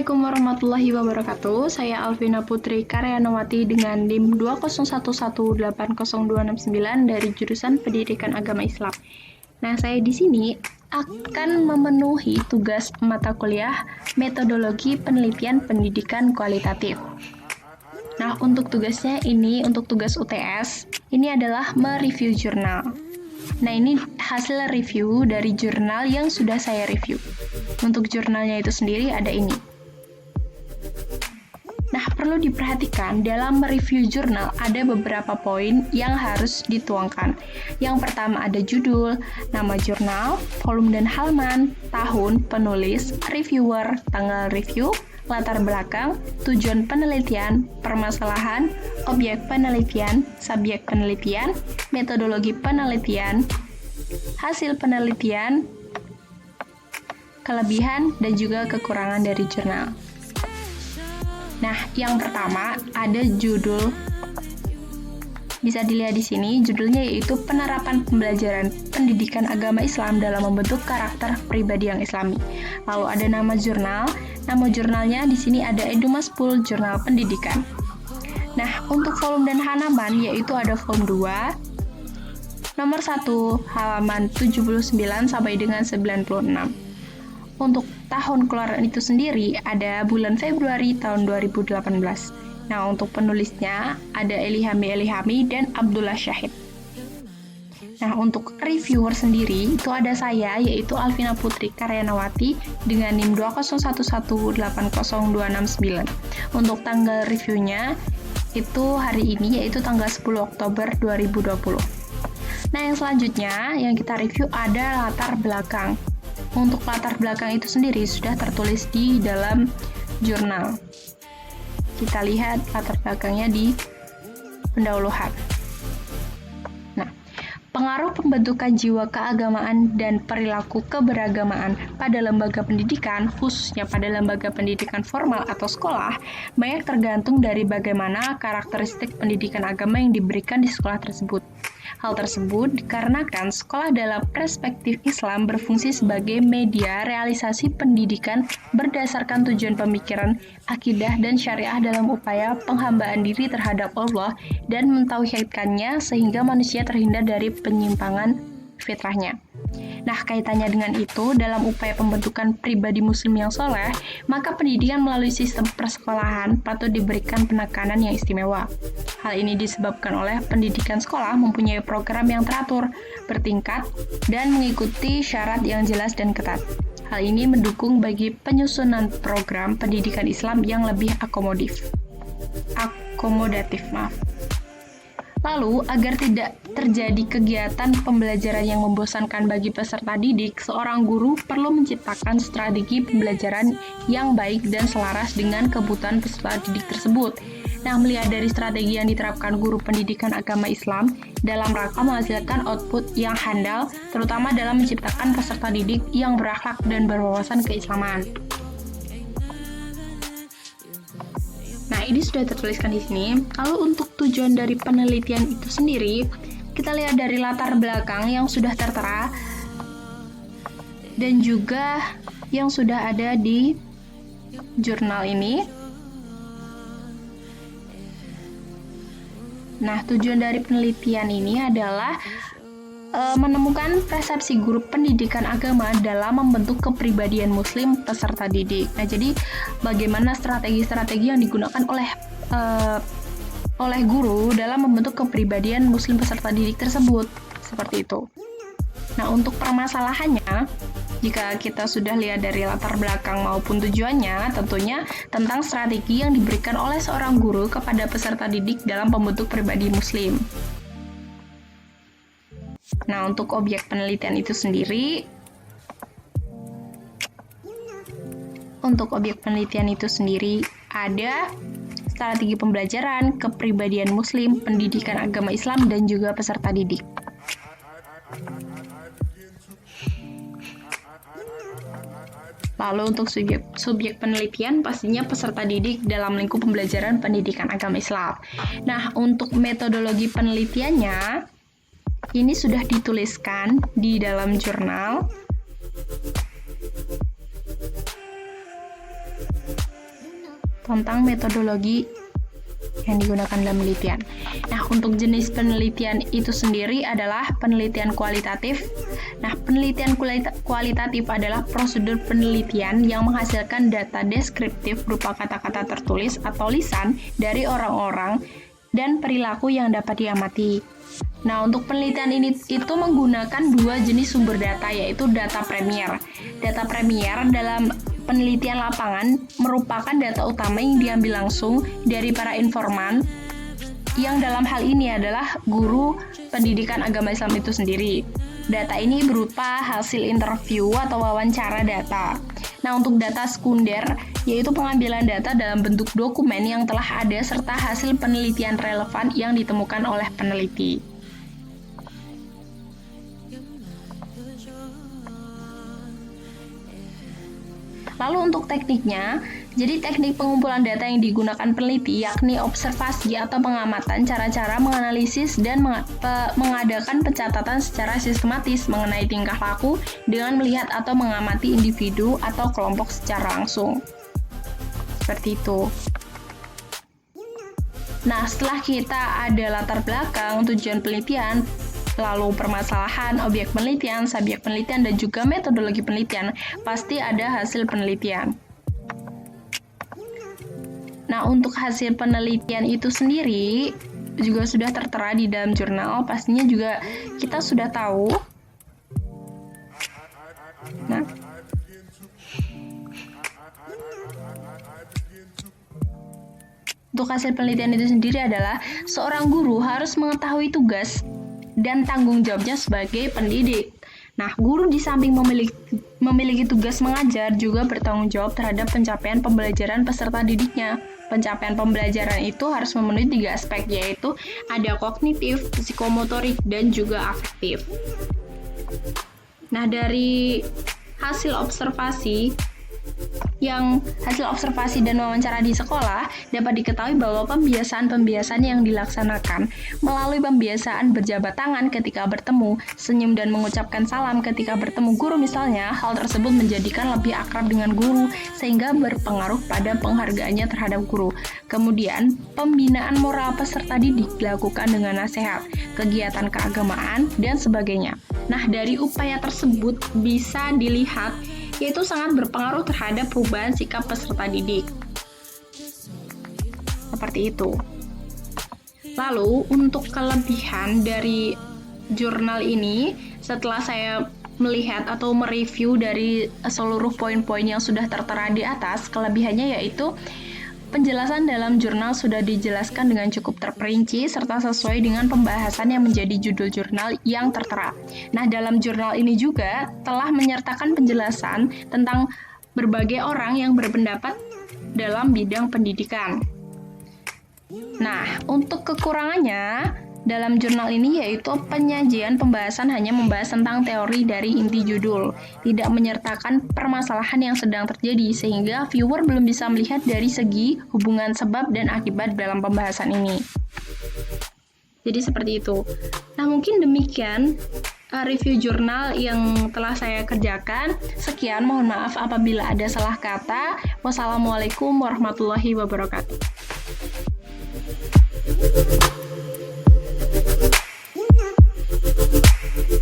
Assalamualaikum warahmatullahi wabarakatuh. Saya Alvina Putri Karyanawati dengan NIM 201180269 dari jurusan Pendidikan Agama Islam. Nah, saya di sini akan memenuhi tugas mata kuliah Metodologi Penelitian Pendidikan Kualitatif. Nah, untuk tugasnya ini, untuk tugas UTS, ini adalah mereview jurnal. Nah, ini hasil review dari jurnal yang sudah saya review. Untuk jurnalnya itu sendiri ada ini. Nah, perlu diperhatikan dalam mereview jurnal ada beberapa poin yang harus dituangkan. Yang pertama ada judul, nama jurnal, volume dan halaman, tahun, penulis, reviewer, tanggal review, latar belakang, tujuan penelitian, permasalahan, objek penelitian, subjek penelitian, metodologi penelitian, hasil penelitian, kelebihan dan juga kekurangan dari jurnal. Nah, yang pertama ada judul. Bisa dilihat di sini, judulnya yaitu Penerapan Pembelajaran Pendidikan Agama Islam dalam Membentuk Karakter Pribadi yang Islami. Lalu ada nama jurnal. Nama jurnalnya di sini ada Edumaspul Jurnal Pendidikan. Nah, untuk volume dan halaman yaitu ada volume 2, nomor 1, halaman 79 sampai dengan 96. Untuk tahun keluaran itu sendiri ada bulan Februari tahun 2018. Nah, untuk penulisnya ada Elihami dan Abdullah Syahid. Nah, untuk reviewer sendiri itu ada saya, yaitu Alvina Putri Karyanawati dengan NIM 201180269. Untuk tanggal reviewnya itu hari ini, yaitu tanggal 10 Oktober 2020. Nah, yang selanjutnya yang kita review ada latar belakang. Untuk latar belakang itu sendiri sudah tertulis di dalam jurnal. Kita lihat latar belakangnya di pendahuluan. Nah, pengaruh pembentukan jiwa keagamaan dan perilaku keberagamaan pada lembaga pendidikan, khususnya pada lembaga pendidikan formal atau sekolah, banyak tergantung dari bagaimana karakteristik pendidikan agama yang diberikan di sekolah tersebut. Hal tersebut dikarenakan sekolah dalam perspektif Islam berfungsi sebagai media realisasi pendidikan berdasarkan tujuan pemikiran, akidah, dan syariah dalam upaya penghambaan diri terhadap Allah dan mentauhidkannya sehingga manusia terhindar dari penyimpangan fitrahnya. Nah, kaitannya dengan itu, dalam upaya pembentukan pribadi muslim yang soleh, maka pendidikan melalui sistem persekolahan patut diberikan penekanan yang istimewa. Hal ini disebabkan oleh pendidikan sekolah mempunyai program yang teratur, bertingkat, dan mengikuti syarat yang jelas dan ketat. Hal ini mendukung bagi penyusunan program pendidikan Islam yang lebih akomodatif. Lalu, agar tidak terjadi kegiatan pembelajaran yang membosankan bagi peserta didik, seorang guru perlu menciptakan strategi pembelajaran yang baik dan selaras dengan kebutuhan peserta didik tersebut. Nah, melihat dari strategi yang diterapkan guru pendidikan agama Islam dalam rangka menghasilkan output yang handal, terutama dalam menciptakan peserta didik yang berakhlak dan berwawasan keislaman. Nah, ini sudah tertuliskan di sini. Kalau untuk tujuan dari penelitian itu sendiri, kita lihat dari latar belakang yang sudah tertera dan juga yang sudah ada di jurnal ini. Nah, tujuan dari penelitian ini adalah menemukan persepsi guru pendidikan agama dalam membentuk kepribadian muslim peserta didik. Nah, jadi bagaimana strategi-strategi yang digunakan oleh guru dalam membentuk kepribadian muslim peserta didik tersebut, seperti itu. Nah, untuk permasalahannya, jika kita sudah lihat dari latar belakang maupun tujuannya, tentunya tentang strategi yang diberikan oleh seorang guru kepada peserta didik dalam membentuk pribadi muslim. Nah, untuk objek penelitian itu sendiri, ada strategi pembelajaran, kepribadian muslim, pendidikan agama Islam, dan juga peserta didik. Lalu untuk subjek penelitian pastinya peserta didik dalam lingkup pembelajaran pendidikan agama Islam. Nah, untuk metodologi penelitiannya, ini sudah dituliskan di dalam jurnal. tentang metodologi yang digunakan dalam penelitian. Nah, untuk jenis penelitian itu sendiri adalah penelitian kualitatif. Nah, penelitian kualitatif adalah prosedur penelitian yang menghasilkan data deskriptif berupa kata-kata tertulis atau lisan dari orang-orang dan perilaku yang dapat diamati. Nah, untuk penelitian ini itu menggunakan dua jenis sumber data, yaitu data premier. Data premier dalam penelitian lapangan merupakan data utama yang diambil langsung dari para informan, yang dalam hal ini adalah guru pendidikan agama Islam itu sendiri. Data ini berupa hasil interview atau wawancara data. Nah, untuk data sekunder, yaitu pengambilan data dalam bentuk dokumen yang telah ada serta hasil penelitian relevan yang ditemukan oleh peneliti. Lalu untuk tekniknya, jadi teknik pengumpulan data yang digunakan peneliti yakni observasi atau pengamatan, cara-cara menganalisis dan mengadakan pencatatan secara sistematis mengenai tingkah laku dengan melihat atau mengamati individu atau kelompok secara langsung. Seperti itu. Nah, setelah kita ada latar belakang, tujuan penelitian, lalu permasalahan, objek penelitian, subjek penelitian, dan juga metodologi penelitian, pasti ada hasil penelitian. Nah, untuk hasil penelitian itu sendiri juga sudah tertera di dalam jurnal, pastinya juga kita sudah tahu. Nah, untuk hasil penelitian itu sendiri adalah seorang guru harus mengetahui tugas dan tanggung jawabnya sebagai pendidik. Nah, guru di samping memiliki tugas mengajar juga bertanggung jawab terhadap pencapaian pembelajaran peserta didiknya. Pencapaian pembelajaran itu harus memenuhi 3 aspek, yaitu ada kognitif, psikomotorik, dan juga afektif. Nah, dari hasil observasi dan wawancara di sekolah dapat diketahui bahwa pembiasaan-pembiasaan yang dilaksanakan melalui pembiasaan berjabat tangan ketika bertemu, senyum dan mengucapkan salam ketika bertemu guru misalnya, hal tersebut menjadikan lebih akrab dengan guru sehingga berpengaruh pada penghargaannya terhadap guru. Kemudian, pembinaan moral peserta didik dilakukan dengan nasihat, kegiatan keagamaan, dan sebagainya. Nah, dari upaya tersebut bisa dilihat yaitu sangat berpengaruh terhadap perubahan sikap peserta didik. Seperti itu. Lalu, untuk kelebihan dari jurnal ini, setelah saya melihat atau mereview dari seluruh poin-poin yang sudah tertera di atas, kelebihannya yaitu penjelasan dalam jurnal sudah dijelaskan dengan cukup terperinci serta sesuai dengan pembahasan yang menjadi judul jurnal yang tertera. Nah, dalam jurnal ini juga telah menyertakan penjelasan tentang berbagai orang yang berpendapat dalam bidang pendidikan. Nah, untuk kekurangannya dalam jurnal ini yaitu penyajian pembahasan hanya membahas tentang teori dari inti judul, tidak menyertakan permasalahan yang sedang terjadi sehingga viewer belum bisa melihat dari segi hubungan sebab dan akibat dalam pembahasan ini. Jadi seperti itu. Nah, mungkin demikian review jurnal yang telah saya kerjakan. Sekian, mohon maaf apabila ada salah kata. Wassalamualaikum warahmatullahi wabarakatuh.